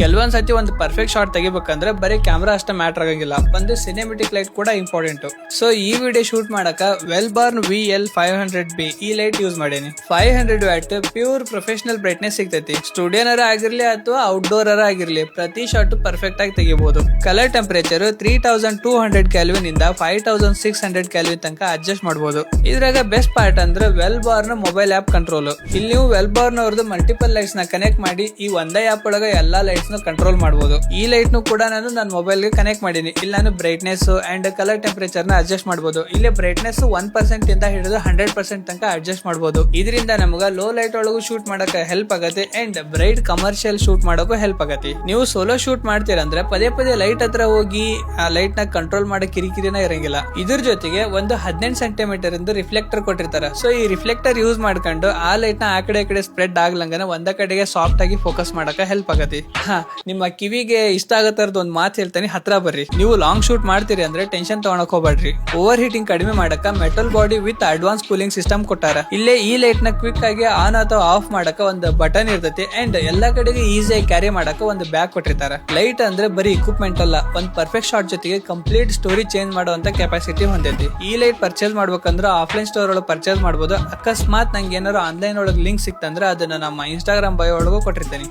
ಕೆಲವೊಂದ್ ಸತಿ ಒಂದು ಪರ್ಫೆಕ್ಟ್ ಶಾಟ್ ತೆಗಿಬೇಕಂದ್ರೆ ಬರೀ ಕ್ಯಾಮ್ರಾ ಅಷ್ಟೇ ಮ್ಯಾಟರ್ ಆಗಂಗಿಲ್ಲ, ಒಂದು ಸಿನಿಮೆಟಿಕ್ ಲೈಟ್ ಕೂಡ ಇಂಪಾರ್ಟೆಂಟ್. ಸೊ ಈ ವಿಡಿಯೋ ಶೂಟ್ ಮಾಡಕ ವೆಲ್ಬಾರ್ನ್ VL500B ಈ ಲೈಟ್ ಯೂಸ್ ಮಾಡೀನಿ. 500 ವ್ಯಾಟ್ ಪ್ಯೂರ್ ಪ್ರೊಫೆಷನಲ್ ಬ್ರೈಟ್ನೆಸ್ ಸಿಗ್ತೈತಿ. ಸ್ಟುಡಿಯೋನರ ಆಗಿರ್ಲಿ ಅಥವಾ ಔಟ್ಡೋರ್ ಆಗಿರ್ಲಿ ಪ್ರತಿ ಶಾಟ್ ಪರ್ಫೆಕ್ಟ್ ಆಗಿ ತೆಗಿಬಹುದು. ಕಲರ್ ಟೆಂಪರೇಚರ್ 3200 ಕೆಲ್ವಿನ್ ಇಂದ 5600 ಕೆಲ್ವಿನ್ ತನಕ ಅಡ್ಜಸ್ಟ್ ಮಾಡಬಹುದು. ಇದ್ರಾಗ ಬೆಸ್ಟ್ ಪಾರ್ಟ್ ಅಂದ್ರೆ ವೆಲ್ಬಾರ್ನ್ ಮೊಬೈಲ್ ಆಪ್ ಕಂಟ್ರೋಲ್. ಇಲ್ಲಿ ನೀವು ವೆಲ್ಬಾರ್ನ್ ಅವ್ರದ್ದು ಮಲ್ಟಿಪಲ್ ಲೈಟ್ಸ್ ನ ಕನೆಕ್ಟ್ ಮಾಡಿ ಈ ಒಂದೇ ಆಪ್ ಒಳಗ ಎಲ್ಲಾ ಲೈಟ್ಸ್ ಕಂಟ್ರೋಲ್ ಮಾಡಬಹುದು. ಈ ಲೈಟ್ ನು ಕೂಡ ನಾನು ನನ್ನ ಮೊಬೈಲ್ ಗೆ ಕನೆಕ್ಟ್ ಮಾಡೀನಿ. ಇಲ್ಲಿ ನಾನು ಬ್ರೈಟ್ನೆಸ್ ಅಂಡ್ ಕಲರ್ ಟೆಂಪರೇಚರ್ ನ ಅಡ್ಜಸ್ಟ್ ಮಾಡಬಹುದು. ಇಲ್ಲಿ ಬ್ರೈಟ್ನೆಸ್ 1% ಇಂದ ಹಿಡಿದು 100% ತನಕ ಅಡ್ಜಸ್ಟ್ ಮಾಡಬಹುದು. ಇದರಿಂದ ನಮಗ ಲೋ ಲೈಟ್ ಒಳಗೂ ಶೂಟ್ ಮಾಡಕ್ಕೆ ಹೆಲ್ಪ್ ಆಗತ್ತೆ ಅಂಡ್ ಬ್ರೈಟ್ ಕಮರ್ಷಿಯಲ್ ಶೂಟ್ ಮಾಡೋಕು ಹೆಲ್ಪ್ ಆಗತ್ತೆ. ನೀವು ಸೋಲೋ ಶೂಟ್ ಮಾಡ್ತೀರಂದ್ರೆ ಪದೇ ಪದೇ ಲೈಟ್ ಹತ್ರ ಹೋಗಿ ಆ ಲೈಟ್ ನ ಕಂಟ್ರೋಲ್ ಮಾಡೋ ಕಿರಿಕಿರಿನ ಇರಂಗಿಲ್ಲ. ಇದ್ರ ಜೊತೆಗೆ ಒಂದು 18 ಸೆಂಟಿಮೀಟರ್ ಇಂದ ರಿಫ್ಲೆಕ್ಟರ್ ಕೊಟ್ಟಿರ್ತಾರೆ. ಸೊ ಈ ರಿಫ್ಲೆಕ್ಟರ್ ಯೂಸ್ ಮಾಡ್ಕೊಂಡು ಆ ಲೈಟ್ ನ ಆ ಕಡೆ ಸ್ಪ್ರೆಡ್ ಆಗ್ಲಂಗನ ಒಂದ ಕಡೆಗೆ ಸಾಫ್ಟ್ ಆಗಿ ಫೋಕಸ್ ಮಾಡಕ ಹೆಲ್ಪ್ ಆಗತ್ತೆ. ನಿಮ್ಮ ಕಿವಿಗೆ ಇಷ್ಟ ಆಗತ್ತರದ ಒಂದ್ ಮಾತು ಹೇಳ್ತಾನೆ, ಹತ್ರ ಬರ್ರಿ. ನೀವು ಲಾಂಗ್ ಶೂಟ್ ಮಾಡ್ತೀರಿ ಅಂದ್ರೆ ಟೆನ್ಷನ್ ತಗೊಳಕ್ ಹೋಗ್ಬೇಡ್ರಿ. ಓವರ್ ಹೀಟಿಂಗ್ ಕಡಿಮೆ ಮಾಡಕ metal body with advance cooling system ಕೊಟ್ಟಾರ. ಇಲ್ಲೇ ಈ ಲೈಟ್ ನ ಕ್ವಿಕ್ ಆಗಿ ಆನ್ ಅಥವಾ ಆಫ್ ಮಾಡಕ ಒಂದು ಬಟನ್ ಇರ್ತೈತಿ ಅಂಡ್ ಎಲ್ಲಾ ಕಡೆಗೆ ಈಸಿಯಾಗಿ ಕ್ಯಾರಿ ಮಾಡಕ ಒಂದು ಬ್ಯಾಗ್ ಕೊಟ್ಟಿರ್ತಾರ. ಲೈಟ್ ಅಂದ್ರೆ ಬರೀ ಇಕ್ವಿಪ್ಮೆಂಟ್ ಅಲ್ಲ, ಒಂದ್ ಪರ್ಫೆಕ್ಟ್ ಶಾಟ್ ಜೊತೆಗೆ ಕಂಪ್ಲೀಟ್ ಸ್ಟೋರಿ ಚೇಂಜ್ ಮಾಡುವಂತ ಕೆಪಾಸಿಟಿ ಹೊಂದೈತಿ. ಈ ಲೈಟ್ ಪರ್ಚೇಸ್ ಮಾಡ್ಬೇಕಂದ್ರೆ ಆಫ್ಲೈನ್ ಸ್ಟೋರ್ ಒಳಗೆ ಪರ್ಚೇಸ್ ಮಾಡಬಹುದು. ಅಕಸ್ಮಾತ್ ನಂಗೆ ಏನಾದ್ರು ಆನ್ಲೈನ್ ಒಳಗೆ ಲಿಂಕ್ ಸಿಕ್ತಂದ್ರೆ ಅದನ್ನ ನಮ್ಮ ಇನ್ಸ್ಟಾಗ್ರಾಮ್ ಬಯೋ ಒಳಗೂ ಕೊಟ್ಟಿರ್ತೇನೆ.